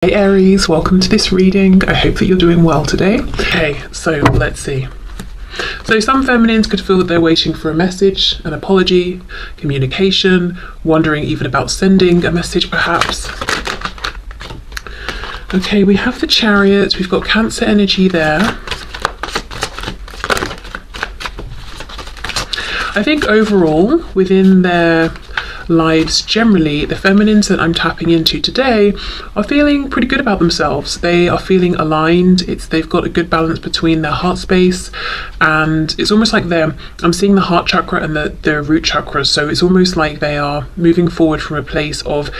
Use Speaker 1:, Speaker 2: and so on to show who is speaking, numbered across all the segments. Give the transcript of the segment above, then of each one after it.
Speaker 1: Hey Aries, welcome to this reading. I hope that you're doing well today. Okay, so let's see. So some feminines could feel that they're waiting for a message, an apology, communication, wondering even about sending a message perhaps. Okay, we have the Chariot, we've got Cancer energy there. I think overall, within their lives generally, the feminines that I'm tapping into today are feeling pretty good about themselves. They are feeling aligned. They've got a good balance between their heart space, and it's almost like I'm seeing the heart chakra and the root chakras, so it's almost like they are moving forward from a place of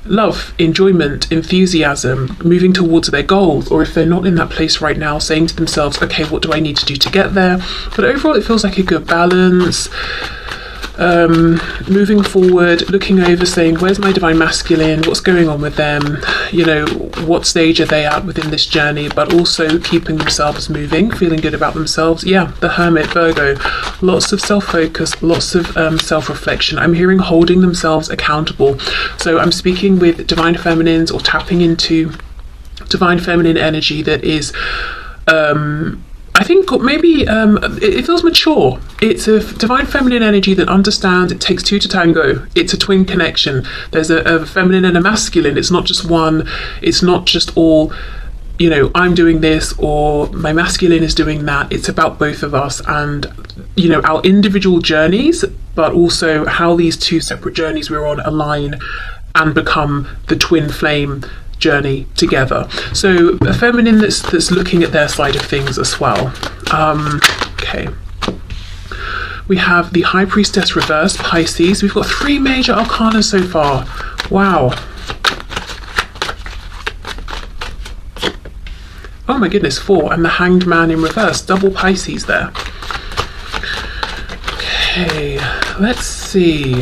Speaker 1: love, enjoyment, enthusiasm, moving towards their goals, or if they're not in that place right now, saying to themselves, okay, what do I need to do to get there? But overall it feels like a good balance. Moving forward, looking over, saying, where's my divine masculine, what's going on with them, you know, what stage are they at within this journey, but also keeping themselves moving, feeling good about themselves. Yeah, the Hermit, Virgo, lots of self-focus, lots of self-reflection. I'm hearing holding themselves accountable. So I'm speaking with divine feminines or tapping into divine feminine energy that is I think maybe it feels mature. It's a divine feminine energy that understands it takes two to tango. It's a twin connection. There's a feminine and a masculine. It's not just one. It's not just all, you know, I'm doing this or my masculine is doing that. It's about both of us and, you know, our individual journeys, but also how these two separate journeys we're on align and become the twin flame journey together. So a feminine that's looking at their side of things as well. Okay, we have the High Priestess reversed, Pisces. We've got 3 major arcana so far. Wow. Oh my goodness, 4, and the Hanged Man in reverse, double Pisces there. Okay, let's see.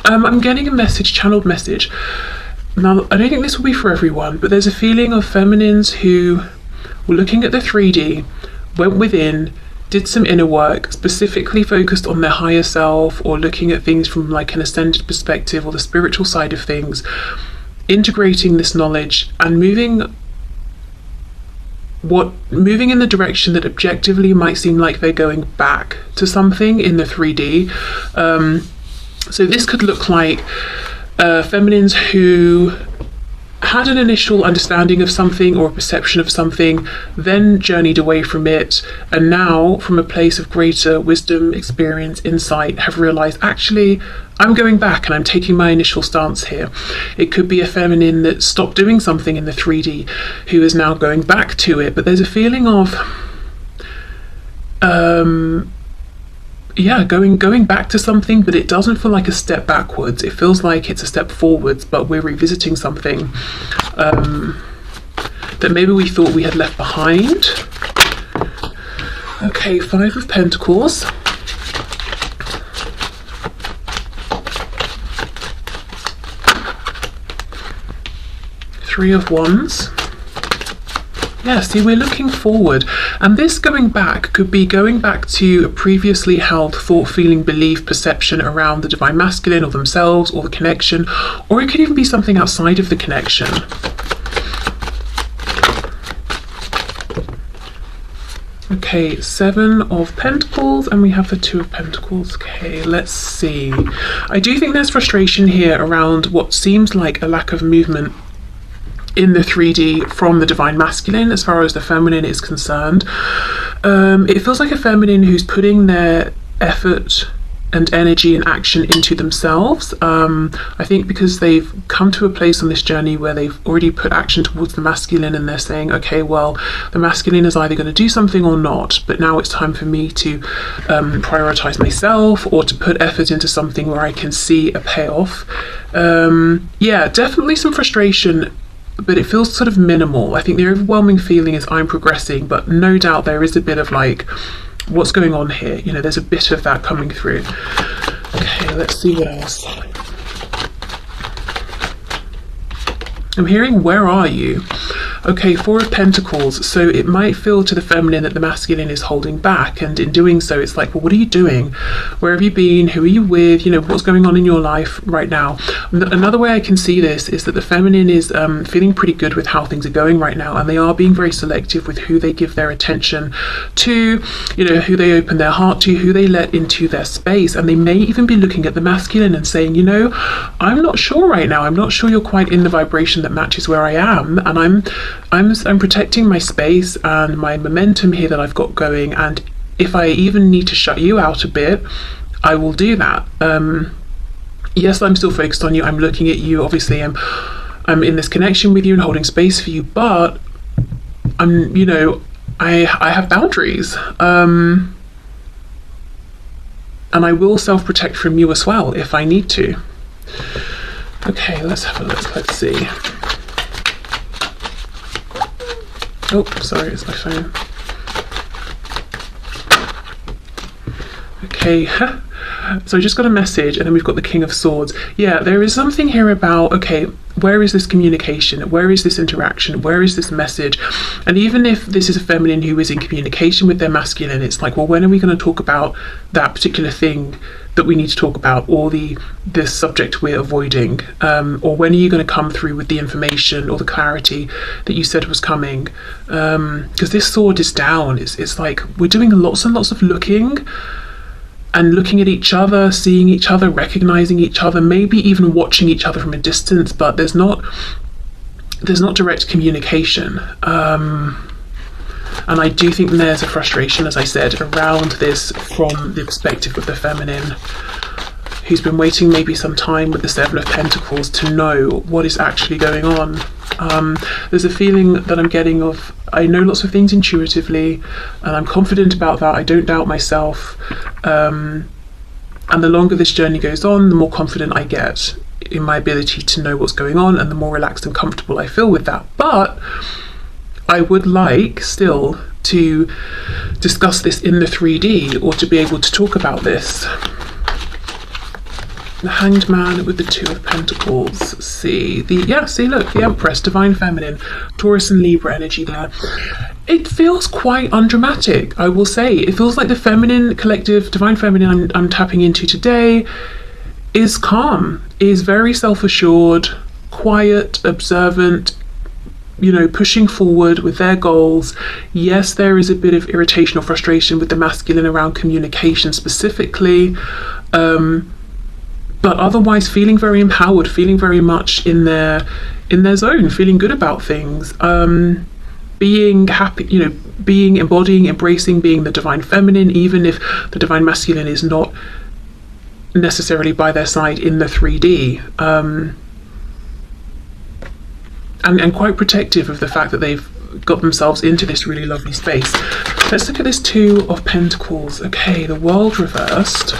Speaker 1: I'm getting a message, channeled message. Now, I don't think this will be for everyone, but there's a feeling of feminines who were looking at the 3D, went within, did some inner work, specifically focused on their higher self or looking at things from like an ascended perspective or the spiritual side of things, integrating this knowledge and moving in the direction that objectively might seem like they're going back to something in the 3D. So this could look like feminines who had an initial understanding of something or a perception of something, then journeyed away from it, and now from a place of greater wisdom, experience, insight, have realized, actually, I'm going back and I'm taking my initial stance here. It could be a feminine that stopped doing something in the 3D who is now going back to it, but there's a feeling of going back to something, but it doesn't feel like a step backwards. It feels like it's a step forwards, but we're revisiting something that maybe we thought we had left behind. Okay, 5 of Pentacles. Three of Wands. Yeah, see, we're looking forward, and this going back could be going back to a previously held thought, feeling, belief, perception around the divine masculine or themselves or the connection, or it could even be something outside of the connection. Okay, 7 of Pentacles, and we have the 2 of Pentacles. Okay, let's see. I do think there's frustration here around what seems like a lack of movement in the 3D from the divine masculine as far as the feminine is concerned. It feels like a feminine who's putting their effort and energy and action into themselves. I think because they've come to a place on this journey where they've already put action towards the masculine and they're saying, okay, well, the masculine is either going to do something or not, but now it's time for me to prioritize myself or to put effort into something where I can see a payoff. Yeah, definitely some frustration, but it feels sort of minimal. I think the overwhelming feeling is I'm progressing, but no doubt there is a bit of like, what's going on here? You know, there's a bit of that coming through. Okay, let's see what else. I'm hearing, where are you? Okay, Four of Pentacles. So it might feel to the feminine that the masculine is holding back, and in doing so it's like, well, what are you doing? Where have you been? Who are you with? You know, what's going on in your life right now? Another way I can see this is that the feminine is feeling pretty good with how things are going right now, and they are being very selective with who they give their attention to, you know, who they open their heart to, who they let into their space. And they may even be looking at the masculine and saying, you know, I'm not sure right now, I'm not sure you're quite in the vibration that matches where I am, and I'm protecting my space and my momentum here that I've got going, and if I even need to shut you out a bit, I will do that. Yes, I'm still focused on you, I'm looking at you, obviously I'm in this connection with you and holding space for you, but I'm, you know, I have boundaries, and I will self-protect from you as well if I need to. Okay, let's have a look. Let's see. Oh, sorry, it's my phone. Okay, so I just got a message, and then we've got the King of Swords. Yeah, there is something here about, okay, where is this communication? Where is this interaction? Where is this message? And even if this is a feminine who is in communication with their masculine, it's like, well, when are we going to talk about that particular thing that we need to talk about, or the subject we're avoiding, or when are you going to come through with the information or the clarity that you said was coming? Because this sword is down. It's like we're doing lots and lots of looking at each other, seeing each other, recognizing each other, maybe even watching each other from a distance, but there's not direct communication. And I do think there's a frustration, as I said, around this from the perspective of the feminine, who's been waiting maybe some time with the Seven of Pentacles to know what is actually going on. There's a feeling that I'm getting of, I know lots of things intuitively, and I'm confident about that. I don't doubt myself. And the longer this journey goes on, the more confident I get in my ability to know what's going on, and the more relaxed and comfortable I feel with that. But I would like still to discuss this in the 3D, or to be able to talk about this. The Hanged Man with the Two of Pentacles. See, look, the Empress, Divine Feminine, Taurus and Libra energy there. It feels quite undramatic, I will say. It feels like the feminine collective, Divine Feminine I'm tapping into today is calm, is very self-assured, quiet, observant, you know, pushing forward with their goals. Yes, there is a bit of irritation or frustration with the masculine around communication specifically, but otherwise feeling very empowered, feeling very much in their zone, feeling good about things, being happy, you know, embodying, embracing being the Divine Feminine, even if the Divine Masculine is not necessarily by their side in the 3D. And quite protective of the fact that they've got themselves into this really lovely space. Let's look at this Two of Pentacles. Okay, the World reversed.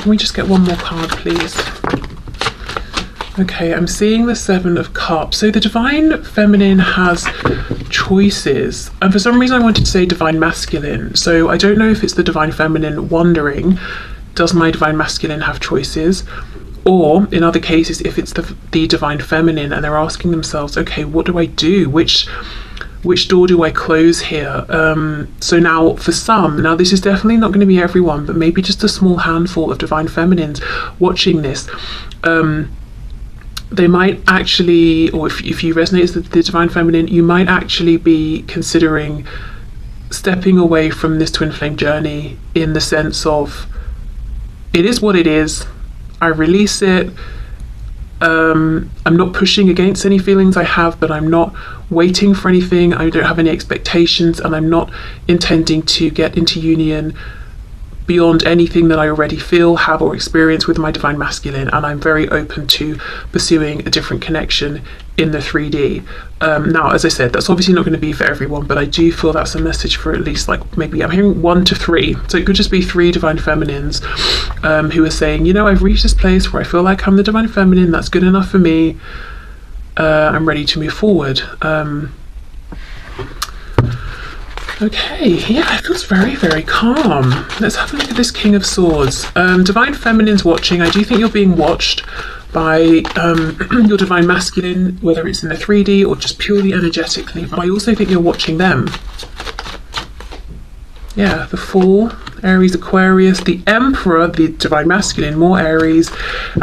Speaker 1: Can we just get one more card, please? Okay, I'm seeing the Seven of Cups. So the Divine Feminine has choices, and for some reason I wanted to say Divine Masculine, so I don't know if it's the Divine Feminine wondering, does my Divine Masculine have choices, or in other cases if it's the Divine Feminine and they're asking themselves, okay, what do I do, which door do I close here? So now for some, now this is definitely not going to be everyone, but maybe just a small handful of Divine Feminines watching this, they might actually, or if you resonate with the Divine Feminine, you might actually be considering stepping away from this twin flame journey, in the sense of, it is what it is, I release it, I'm not pushing against any feelings I have, but I'm not waiting for anything, I don't have any expectations, and I'm not intending to get into union beyond anything that I already feel, have, or experience with my Divine Masculine, and I'm very open to pursuing a different connection in the 3D. Now, as I said, that's obviously not going to be for everyone, but I do feel that's a message for at least, like, maybe I'm hearing 1 to 3, so it could just be 3 Divine Feminines who are saying, you know, I've reached this place where I feel like I'm the Divine Feminine, that's good enough for me, I'm ready to move forward. Okay, yeah, it feels very, very calm. Let's have a look at this King of Swords. Divine Feminine's watching. I do think you're being watched by your Divine Masculine, whether it's in the 3D or just purely energetically, but I also think you're watching them. Yeah, the Fool, Aries, Aquarius, the Emperor, the Divine Masculine, more Aries,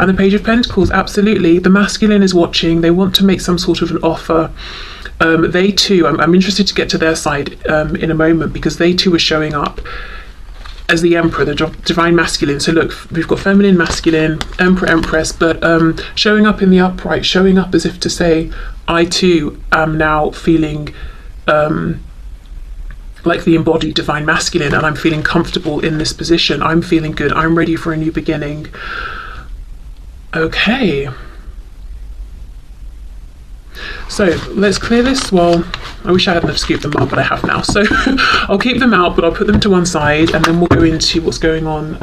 Speaker 1: and the Page of Pentacles. Absolutely, the Masculine is watching. They want to make some sort of an offer. They too, I'm interested to get to their side in a moment, because they too are showing up as the Emperor, the Divine Masculine. So look, we've got Feminine, Masculine, Emperor, Empress, but showing up in the upright, showing up as if to say, I too am now feeling like the embodied Divine Masculine, and I'm feeling comfortable in this position. I'm feeling good. I'm ready for a new beginning. Okay. So let's clear this. Well, I wish I hadn't have scooped them up, but I have now. So I'll keep them out, but I'll put them to one side, and then we'll go into what's going on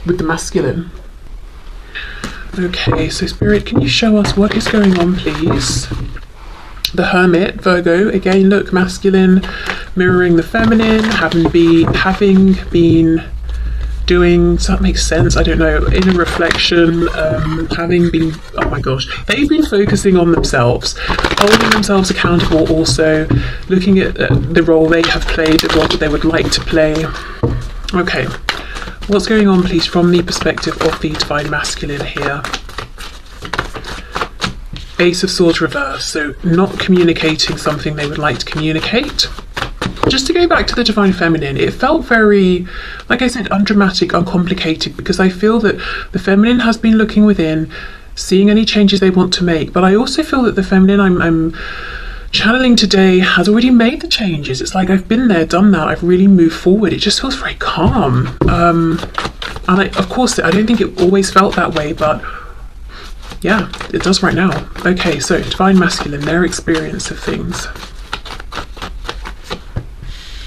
Speaker 1: with the masculine. Okay, so Spirit, can you show us what is going on, please? The Hermit, Virgo, again, look, masculine, mirroring the feminine, having been doing, so that makes sense, I don't know, inner reflection, having been, oh my gosh, they've been focusing on themselves, holding themselves accountable, also looking at the role they have played, the role that they would like to play. Okay, what's going on, please, from the perspective of the Divine Masculine here? Ace of Swords reverse, so not communicating something they would like to communicate. Just to go back to the Divine Feminine, it felt very, like I said, undramatic, uncomplicated, because I feel that the Feminine has been looking within, seeing any changes they want to make, but I also feel that the Feminine I'm channeling today has already made the changes. It's like, I've been there, done that, I've really moved forward. It just feels very calm. And of course, I don't think it always felt that way, but yeah, it does right now. Okay, so Divine Masculine, their experience of things.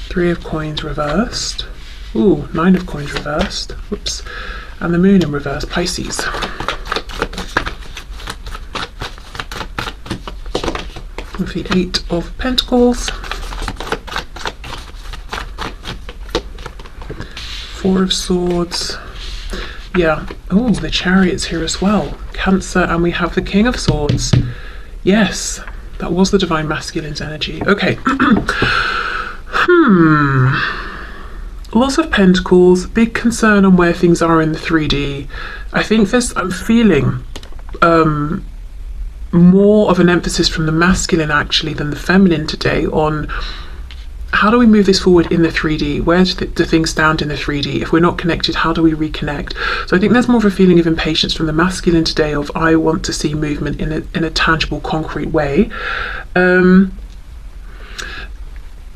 Speaker 1: Three of Coins reversed. Ooh, Nine of Coins reversed. Whoops. And the Moon in reverse, Pisces. With the Eight of Pentacles. Four of Swords. Yeah. Oh, the Chariot's here as well. Cancer, and we have the King of Swords. Yes, that was the Divine Masculine's energy. Okay. Lots of Pentacles, big concern on where things are in the 3D. I think I'm feeling more of an emphasis from the masculine actually than the feminine today on how do we move this forward in the 3D? Where do things stand in the 3D? If we're not connected, how do we reconnect? So I think there's more of a feeling of impatience from the masculine today of, I want to see movement in a tangible, concrete way.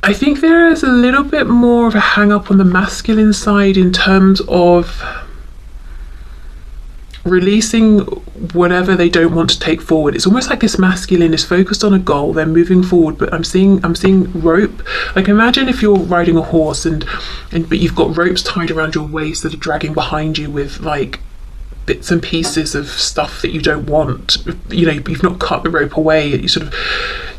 Speaker 1: I think there is a little bit more of a hang up on the masculine side in terms of releasing whatever they don't want to take forward. It's almost like this masculine is focused on a goal, they're moving forward, but I'm seeing rope. Like, imagine if you're riding a horse but you've got ropes tied around your waist that are dragging behind you with like bits and pieces of stuff that you don't want. You know, you've not cut the rope away.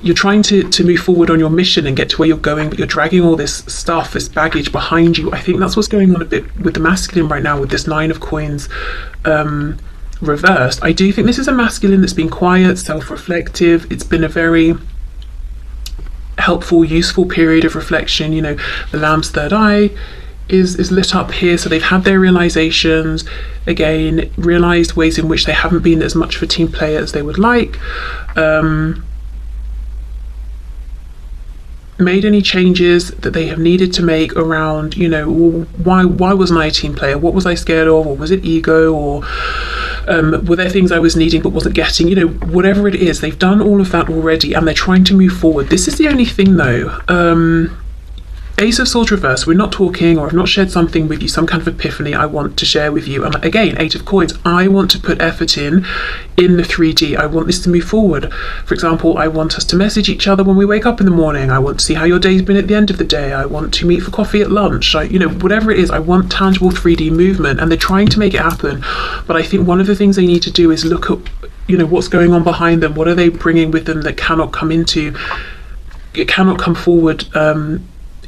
Speaker 1: You're trying to move forward on your mission and get to where you're going, but you're dragging all this stuff, this baggage behind you. I think that's what's going on a bit with the masculine right now with this Nine of Coins reversed. I do think this is a masculine that's been quiet, self-reflective. It's been a very helpful, useful period of reflection. You know, the Lamb's third eye is lit up here, so they've had their realizations, again, realized ways in which they haven't been as much of a team player as they would like, made any changes that they have needed to make around, you know, why wasn't I a team player? What was I scared of? Or was it ego? Or were there things I was needing but wasn't getting? You know, whatever it is, they've done all of that already and they're trying to move forward. This is the only thing though. Ace of Swords reverse, we're not talking, or I've not shared something with you, some kind of epiphany I want to share with you. And again, Eight of Coins, I want to put effort in the 3D. I want this to move forward. For example, I want us to message each other when we wake up in the morning. I want to see how your day's been at the end of the day. I want to meet for coffee at lunch. You know, whatever it is, I want tangible 3D movement, and they're trying to make it happen. But I think one of the things they need to do is look at, you know, what's going on behind them. What are they bringing with them that cannot come forward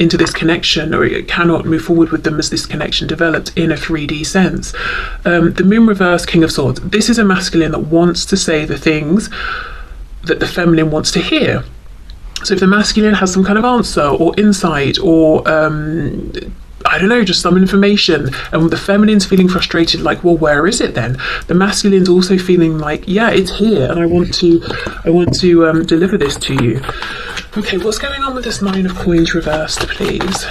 Speaker 1: into this connection, or it cannot move forward with them as this connection develops in a 3D sense. The moon reverse, King of Swords. This is a masculine that wants to say the things that the feminine wants to hear. So if the masculine has some kind of answer or insight or I don't know, just some information, and the feminine's feeling frustrated, like, well, where is it then? The masculine's also feeling like, yeah, it's here, and I want to deliver this to you. Okay, what's going on with this Nine of Coins reversed, please?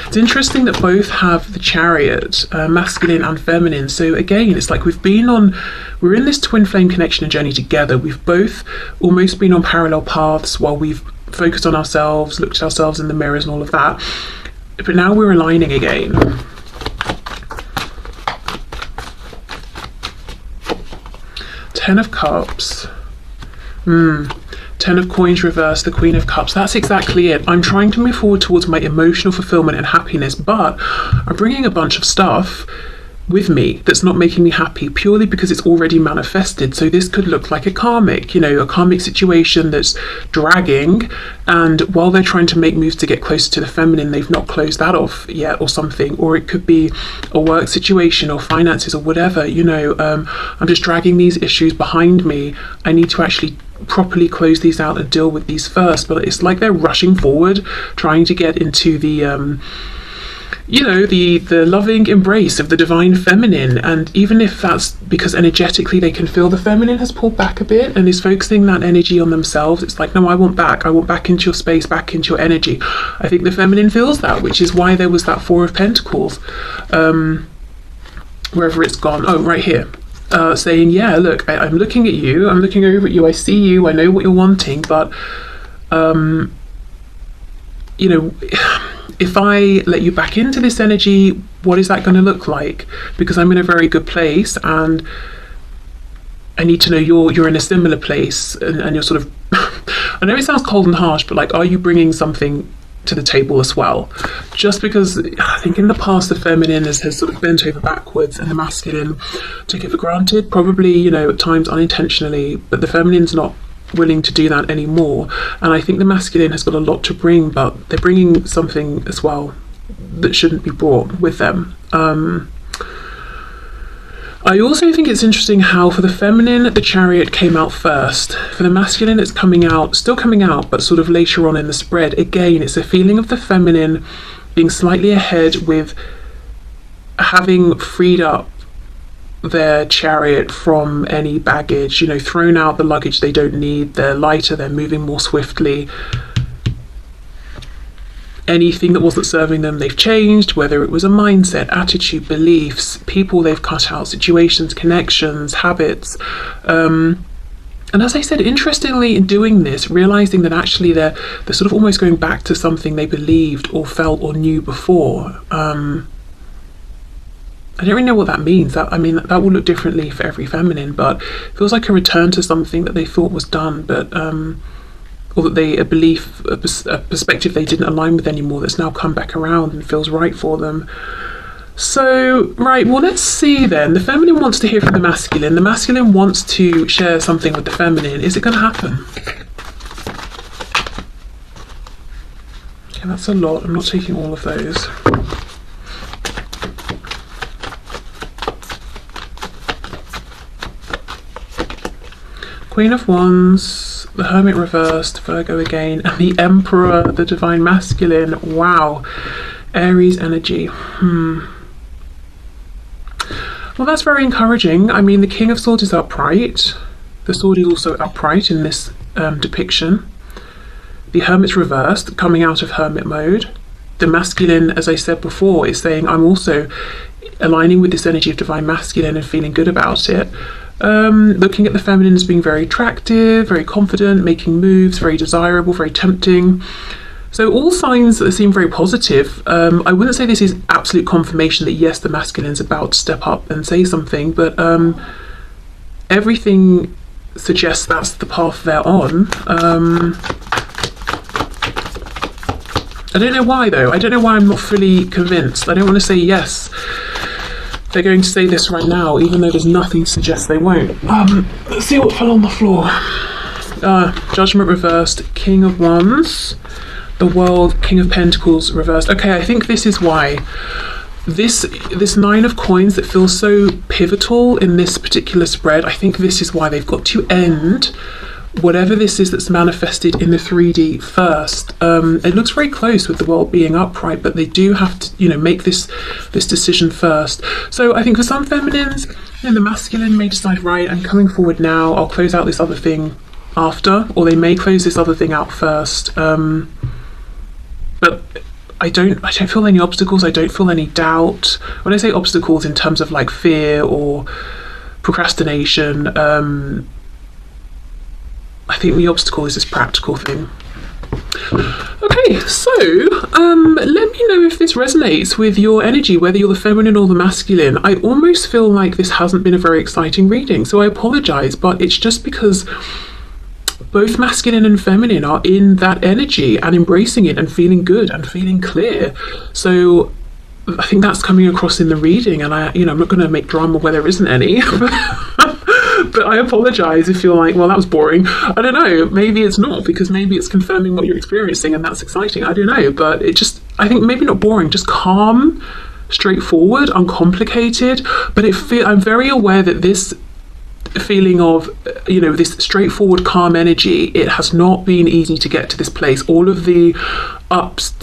Speaker 1: It's interesting that both have the Chariot, masculine and feminine. So again, it's like we're in this twin flame connection and journey together. We've both almost been on parallel paths while we've focused on ourselves, looked at ourselves in the mirrors and all of that. But now we're aligning again. Ten of Cups. Ten of Coins reversed, the Queen of Cups. That's exactly it. I'm trying to move forward towards my emotional fulfillment and happiness, but I'm bringing a bunch of stuff with me that's not making me happy purely because it's already manifested. So this could look like a karmic situation that's dragging, and while they're trying to make moves to get closer to the feminine, they've not closed that off yet or something. Or it could be a work situation or finances or whatever. I'm just dragging these issues behind me. I need to actually properly close these out and deal with these first. But it's like they're rushing forward, trying to get into the the loving embrace of the divine feminine. And even if that's because energetically they can feel the feminine has pulled back a bit and is focusing that energy on themselves, it's like, no, I want back into your space, back into your energy. I think the feminine feels that, which is why there was that Four of Pentacles, wherever it's gone. Oh, right here. Saying, yeah, look, I'm looking at you, I'm looking over at you, I see you, I know what you're wanting, but if I let you back into this energy, what is that going to look like? Because I'm in a very good place, and I need to know you're in a similar place, and you're sort of I know it sounds cold and harsh, but like, are you bringing something to the table as well? Just because I think in the past the feminine has sort of bent over backwards and the masculine took it for granted, probably at times unintentionally, but the feminine's not willing to do that anymore. And I think the masculine has got a lot to bring, but they're bringing something as well that shouldn't be brought with them. I also think it's interesting how for the feminine the Chariot came out first. For the masculine it's still coming out, but sort of later on in the spread. Again, it's a feeling of the feminine being slightly ahead with having freed up their Chariot from any baggage, thrown out the luggage they don't need. They're lighter, they're moving more swiftly. Anything that wasn't serving them, they've changed, whether it was a mindset, attitude, beliefs, people they've cut out, situations, connections, habits. And as I said, interestingly, in doing this, realizing that actually they're sort of almost going back to something they believed or felt or knew before. I don't really know what that means. That will look differently for every feminine, but it feels like a return to something that they thought was done, but or that a belief, a perspective they didn't align with anymore, that's now come back around and feels right for them. So, right, well, let's see then. The feminine wants to hear from the masculine. The masculine wants to share something with the feminine. Is it going to happen? Okay, that's a lot. I'm not taking all of those. Queen of Wands, the Hermit reversed, Virgo again, and the Emperor, the divine masculine. Wow. Aries energy. Well, that's very encouraging. I mean, the King of Swords is upright. The sword is also upright in this depiction. The Hermit's reversed, coming out of hermit mode. The masculine, as I said before, is saying, I'm also aligning with this energy of divine masculine and feeling good about it. Looking at the feminine as being very attractive, very confident, making moves, very desirable, very tempting. So all signs that seem very positive. I wouldn't say this is absolute confirmation that yes, the masculine's about to step up and say something, but everything suggests that's the path they're on. I don't know why though. I don't know why I'm not fully convinced. I don't want to say yes, they're going to say this right now, even though there's nothing to suggest they won't. Let's see what fell on the floor. Judgment reversed, King of Wands, the World, King of Pentacles reversed. Okay, I think this is why. This Nine of Coins that feels so pivotal in this particular spread, I think this is why they've got to end whatever this is that's manifested in the 3D first. It looks very close with the World being upright, but they do have to, make this decision first. So I think for some feminines, the masculine may decide, right, I'm coming forward now, I'll close out this other thing after, or they may close this other thing out first. But I don't feel any obstacles. I don't feel any doubt. When I say obstacles in terms of like fear or procrastination, I think the obstacle is this practical thing. Okay, so let me know if this resonates with your energy, whether you're the feminine or the masculine. I almost feel like this hasn't been a very exciting reading, so I apologize, but it's just because both masculine and feminine are in that energy and embracing it and feeling good and feeling clear. So I think that's coming across in the reading, and I'm not going to make drama where there isn't any. But I apologize if you're like, well, that was boring. I don't know, maybe it's not, because maybe it's confirming what you're experiencing and that's exciting. I don't know, but I think maybe not boring, just calm, straightforward, uncomplicated. But I'm very aware that this feeling of this straightforward calm energy, it has not been easy to get to this place. All of the ups